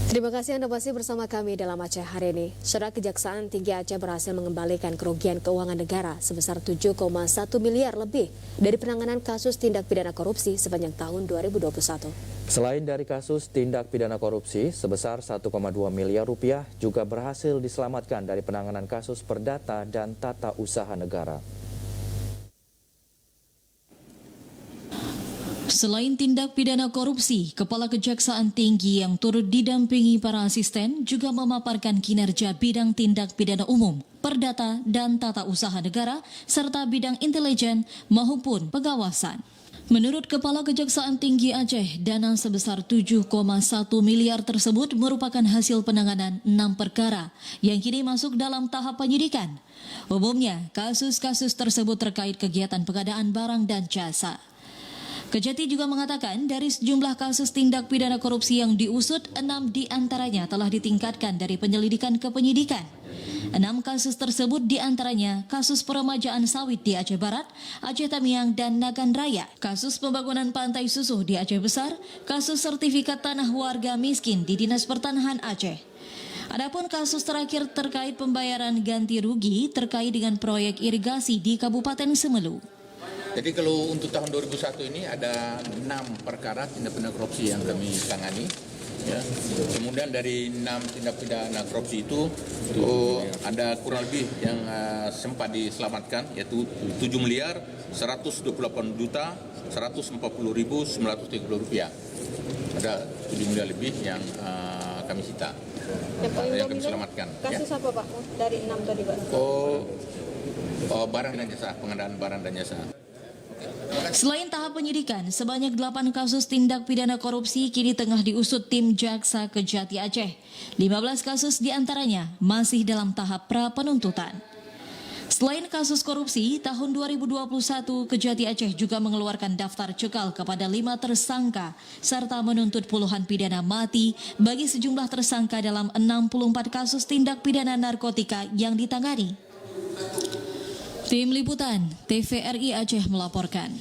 Terima kasih Anda masih bersama kami dalam Aceh hari ini. Saudara, Kejaksaan Tinggi Aceh berhasil mengembalikan kerugian keuangan negara sebesar 7,1 miliar lebih dari penanganan kasus tindak pidana korupsi sepanjang tahun 2021. Selain dari kasus tindak pidana korupsi, sebesar 1,2 miliar rupiah juga berhasil diselamatkan dari penanganan kasus perdata dan tata usaha negara. Selain tindak pidana korupsi, Kepala Kejaksaan Tinggi yang turut didampingi para asisten juga memaparkan kinerja bidang tindak pidana umum, perdata dan tata usaha negara, serta bidang intelijen maupun pengawasan. Menurut Kepala Kejaksaan Tinggi Aceh, dana sebesar 7,1 miliar tersebut merupakan hasil penanganan 6 perkara yang kini masuk dalam tahap penyidikan. Umumnya, kasus-kasus tersebut terkait kegiatan pengadaan barang dan jasa. Kejati juga mengatakan dari sejumlah kasus tindak pidana korupsi yang diusut, 6 diantaranya telah ditingkatkan dari penyelidikan ke penyidikan. 6 kasus tersebut diantaranya kasus peremajaan sawit di Aceh Barat, Aceh Tamiang, dan Nagan Raya, kasus pembangunan pantai susuh di Aceh Besar, kasus sertifikat tanah warga miskin di Dinas Pertanahan Aceh. Adapun kasus terakhir terkait pembayaran ganti rugi terkait dengan proyek irigasi di Kabupaten Semelu. Jadi kalau untuk tahun 2001 ini ada 6 perkara tindak pidana korupsi yang kami tangani. Ya. Kemudian dari 6 tindak pidana korupsi itu ada kurang lebih yang sempat diselamatkan, yaitu 7 miliar 128 juta 140.930 rupiah. Ada 7 miliar lebih yang kami sita, yang kami selamatkan. Kasus apa Pak dari 6 tadi Pak? Barang dan jasa, pengadaan barang dan jasa. Selain tahap penyidikan, sebanyak 8 kasus tindak pidana korupsi kini tengah diusut tim Jaksa Kejati Aceh. 15 kasus diantaranya masih dalam tahap pra-penuntutan. Selain kasus korupsi, tahun 2021 Kejati Aceh juga mengeluarkan daftar cekal kepada 5 tersangka serta menuntut puluhan pidana mati bagi sejumlah tersangka dalam 64 kasus tindak pidana narkotika yang ditangani. Tim Liputan TVRI Aceh melaporkan.